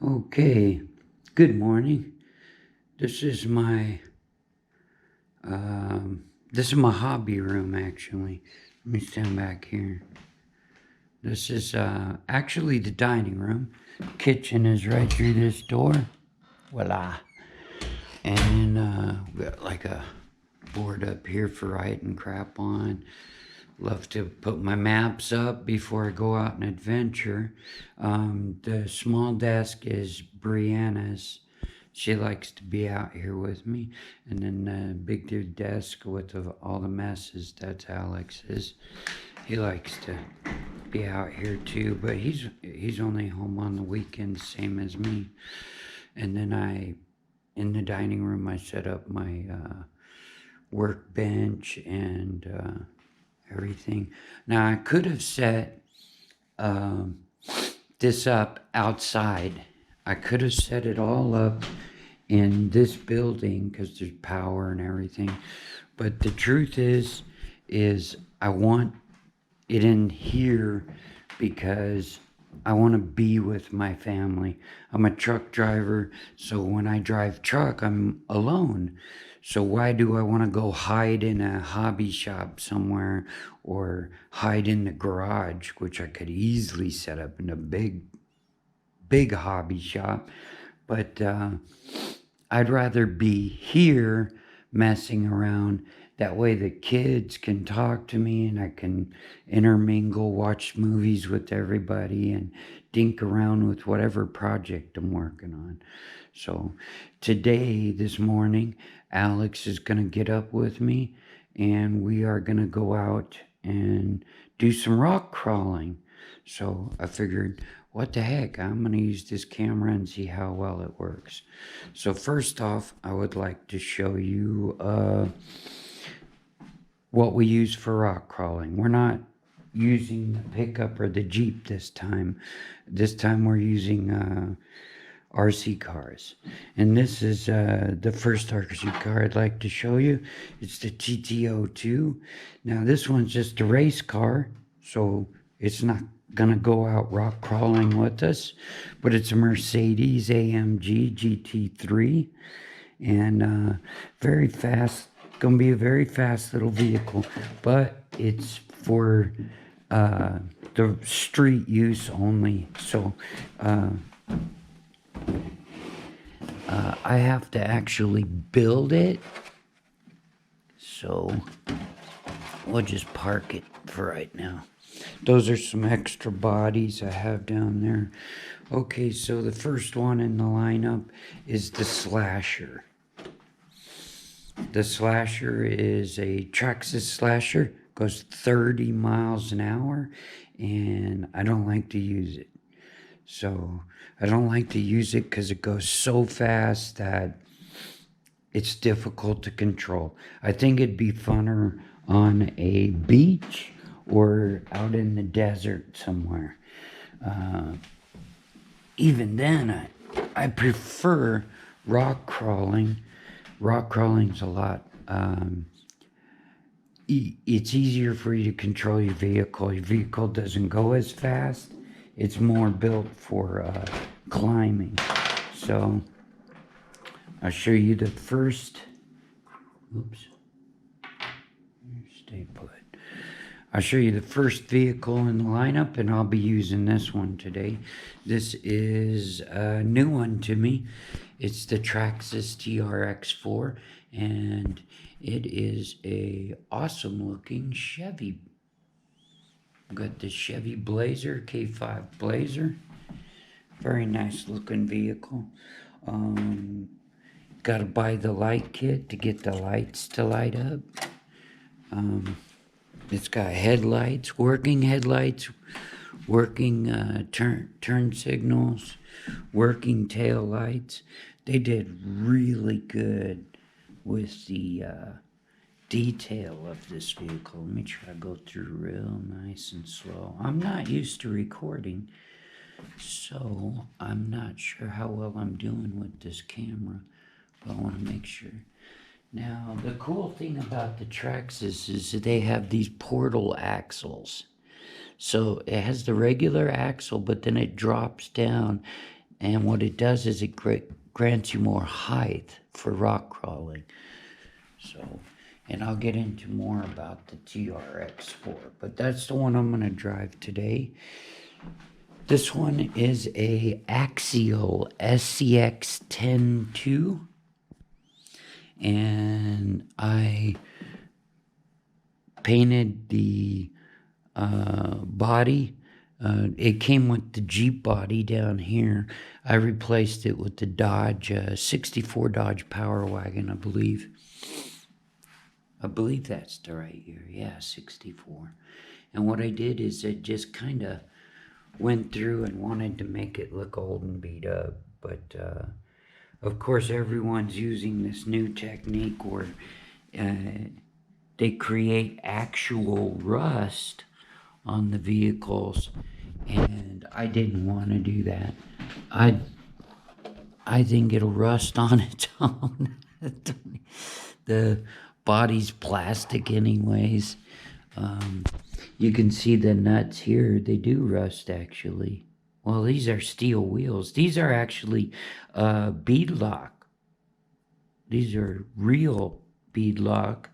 Okay, good morning. This is my this is my hobby room actually. Let me stand back here. This is actually the dining room. Kitchen is right through this door. Voila. And we got like a board up here for writing crap on. Love to put my maps up before I go out and adventure. The small desk is Brianna's. She likes to be out here with me. And then the big dude desk with all the messes, that's Alex's. He likes to be out here too, but he's only home on the weekends, same as me. And then in the dining room, I set up my workbench and everything. Now I could have set this up outside. I could have set it all up in this building because there's power and everything. But the truth is I want it in here because I want to be with my family. I'm a truck driver, so when I drive truck, I'm alone. So why do I want to go hide in a hobby shop somewhere or hide in the garage, which I could easily set up in a big hobby shop? But I'd rather be here messing around. That way the kids can talk to me and I can intermingle, watch movies with everybody and dink around with whatever project I'm working on. So today, this morning, Alex is going to get up with me and we are going to go out and do some rock crawling. So I figured, what the heck, I'm going to use this camera and see how well it works. So first off, I would like to show you what we use for rock crawling. We're not using the pickup or the Jeep this time. This time we're using RC cars. And this is the first RC car I'd like to show you. It's the GT02. Now this one's just a race car, so it's not gonna go out rock crawling with us, but it's a Mercedes AMG GT3 and very fast. Gonna be a very fast little vehicle, but it's for the street use only. So I have to actually build it, so we'll just park it for right now. Those are some extra bodies I have down there. Okay, so the first one in the lineup is the Slasher. The Slasher is a Traxxas Slasher, goes 30 miles an hour, and I don't like to use it. So I don't like to use it because it goes so fast that it's difficult to control. I think it'd be funner on a beach or out in the desert somewhere. Even then, I prefer rock crawling. Rock crawling's a lot. It's easier for you to control your vehicle. Your vehicle doesn't go as fast. It's more built for climbing. So I'll show you the first. Oops. Stay put. I'll show you the first vehicle in the lineup, and I'll be using this one today. This is a new one to me. It's the Traxxas TRX4, and it is a awesome looking Chevy. Got the Chevy Blazer, K5 Blazer. Very nice looking vehicle. Got to buy the light kit to get the lights to light up. It's got headlights, working turn signals, working tail lights. They did really good with the detail of this vehicle. Let me try to go through real nice and slow. I'm not used to recording, so I'm not sure how well I'm doing with this camera, but I want to make sure. Now, the cool thing about the Traxxas is that they have these portal axles. So it has the regular axle, but then it drops down And what it does is it grants you more height for rock crawling. So, and I'll get into more about the TRX4, but that's the one I'm going to drive today. This one is a Axial SCX 10-2, and I painted the body. It came with the Jeep body down here. I replaced it with the Dodge 64 Dodge Power Wagon, I believe. I believe that's the right year. Yeah, 64. And what I did is I just kind of went through and wanted to make it look old and beat up. But, of course, everyone's using this new technique where they create actual rust on the vehicles. And I didn't want to do that. I think it'll rust on its own. The body's plastic anyways. You can see the nuts here. They do rust actually. Well, these are steel wheels. These are actually beadlock. These are real beadlock.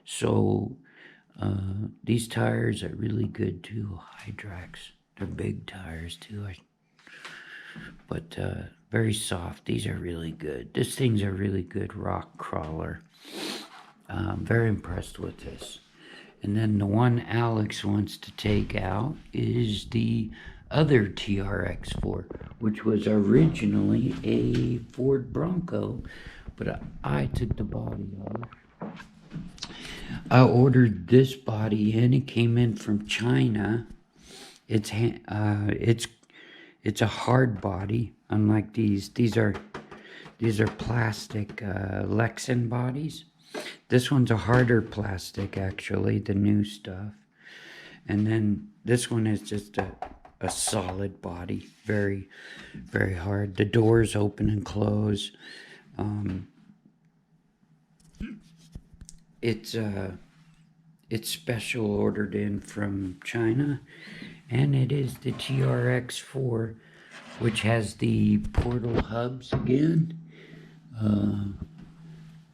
So these tires are really good too. Hydrax. They're big tires too. But very soft. These are really good. This thing's a really good rock crawler. I'm very impressed with this. And then the one Alex wants to take out is the other TRX4, which was originally a Ford Bronco, but I took the body off. I ordered this body in. It came in from China. It's a hard body, unlike these. These are plastic Lexan bodies. This one's a harder plastic, actually, the new stuff. And then this one is just a solid body, very, very hard. The doors open and close. It's special ordered in from China, and it is the TRX4, which has the portal hubs again.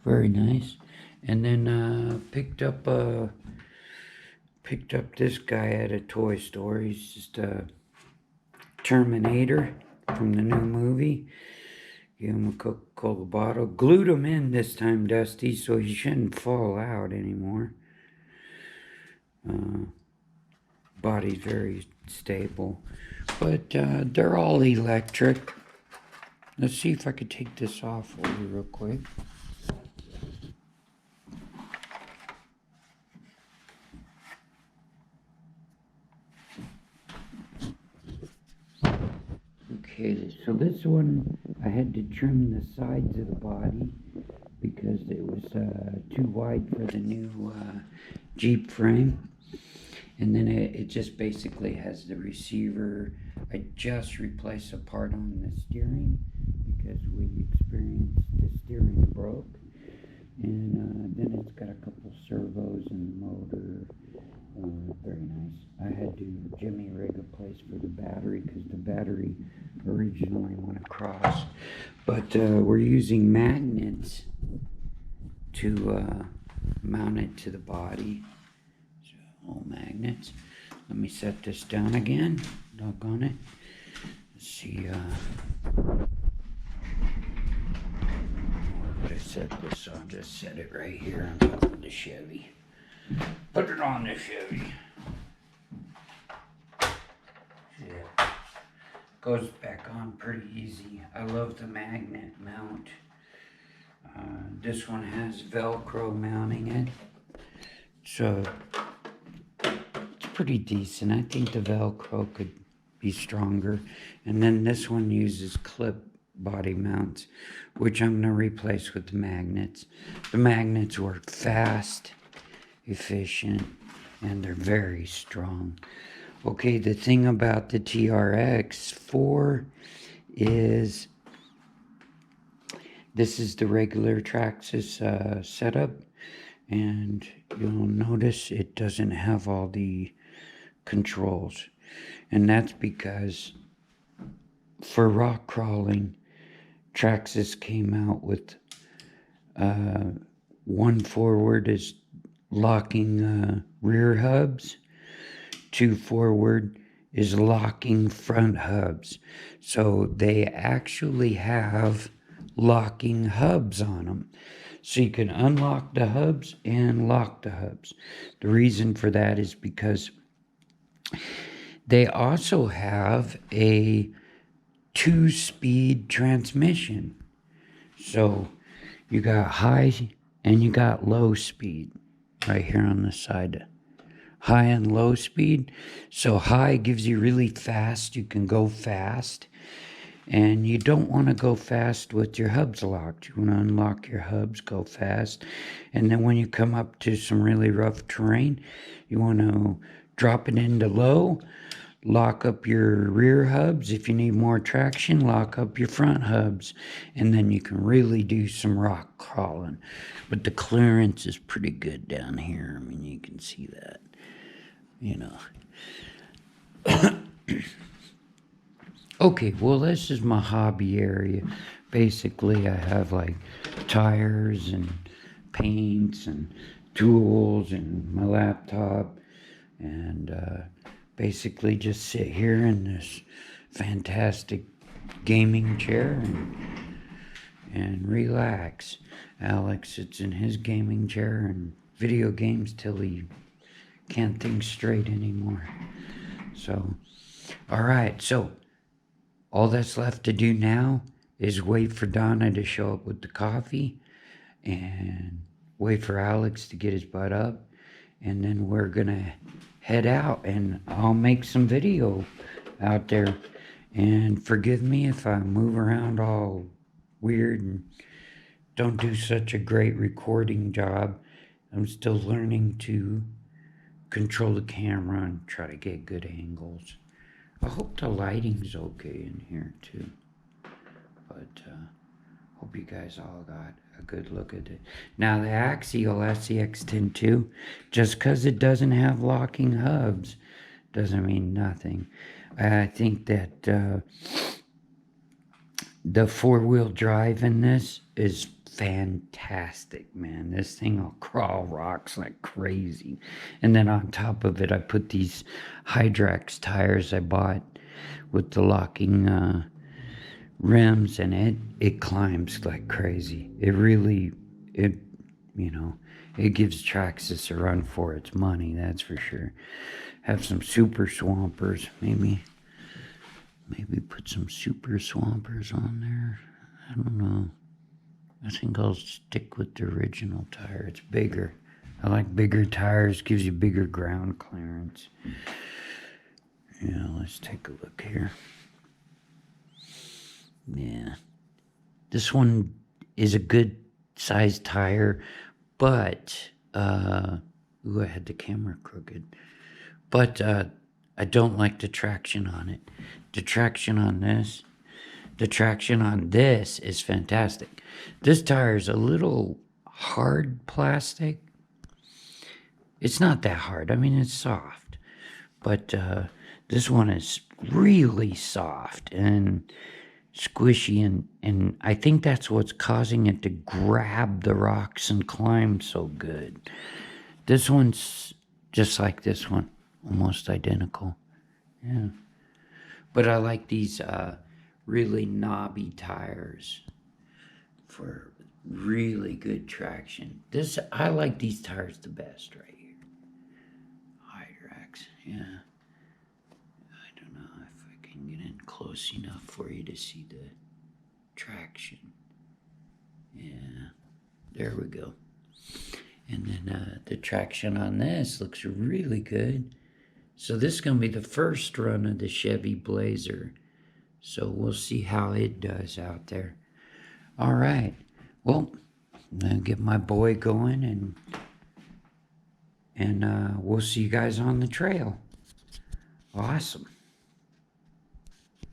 Very nice. And then picked up this guy at a toy store. He's just a Terminator from the new movie. Gave him a Coca-Cola bottle. Glued him in this time, Dusty, so he shouldn't fall out anymore. Body's very stable. But they're all electric. Let's see if I could take this off for you real quick. Okay, so this one, I had to trim the sides of the body because it was too wide for the new Jeep frame. And then it just basically has the receiver. I just replaced a part on the steering because we experienced the steering broke. And then it's got a couple servos and the motor. Very nice. I had to jimmy rig a place for the battery because the battery originally went across. But we're using magnets to mount it to the body. So, all magnets. Let me set this down again. Doggone it. Let's see. Where would I set this? I'll just set it right here on top of the Chevy. Put it on the Chevy. Yeah. Goes back on pretty easy. I love the magnet mount. This one has Velcro mounting it. So it's pretty decent. I think the Velcro could be stronger. And then this one uses clip body mounts, which I'm going to replace with the magnets. The magnets work fast, efficient, and they're very strong. Okay, the thing about the TRX4 is this is the regular Traxxas setup, and you'll notice it doesn't have all the controls, and that's because for rock crawling, Traxxas came out with one forward is locking rear hubs, two forward is locking front hubs. So they actually have locking hubs on them. So you can unlock the hubs and lock the hubs. The reason for that is because they also have a 2-speed transmission. So you got high and you got low speed right here on the side. High and low speed. So high gives you really fast. You can go fast. And you don't want to go fast with your hubs locked. You want to unlock your hubs, go fast. And then when you come up to some really rough terrain, you want to drop it into low, lock up your rear hubs. If you need more traction, lock up your front hubs. And then you can really do some rock crawling. But the clearance is pretty good down here. I mean, you can see that, you know. Okay, well, this is my hobby area. Basically, I have like tires and paints and tools and my laptop, and basically just sit here in this fantastic gaming chair and relax. Alex sits in his gaming chair and video games till he can't think straight anymore. So, all right, so all that's left to do now is wait for Donna to show up with the coffee and wait for Alex to get his butt up. And then we're going to head out and I'll make some video out there. And forgive me if I move around all weird and don't do such a great recording job. I'm still learning to control the camera and try to get good angles. I hope the lighting's okay in here too. But hope you guys all got a good look at it. Now the Axial SCX-102, just because it doesn't have locking hubs, doesn't mean nothing. I think that the 4-wheel drive in this is fantastic, man. This thing will crawl rocks like crazy. And then on top of it, I put these Hydrax tires I bought with the locking rims, and it climbs like crazy. It really, it gives Traxxas a run for its money, that's for sure. Have some super swampers, maybe put some super swampers on there. I don't know. I think I'll stick with the original tire. It's bigger. I like bigger tires. Gives you bigger ground clearance. Yeah, let's take a look here. Yeah. This one is a good sized tire, but, ooh, I had the camera crooked. But, I don't like the traction on it. The traction on this is fantastic. This tire is a little hard plastic. It's not that hard. I mean, it's soft. But this one is really soft and squishy. And I think that's what's causing it to grab the rocks and climb so good. This one's just like this one. Almost identical. Yeah. But I like these really knobby tires for really good traction. I like these tires the best right here. Hydrax, yeah. I don't know if I can get in close enough for you to see the traction. Yeah, there we go. And then the traction on this looks really good. So this is going to be the first run of the Chevy Blazer. So we'll see how it does out there. All right. Well, I'm going to get my boy going, and we'll see you guys on the trail. Awesome.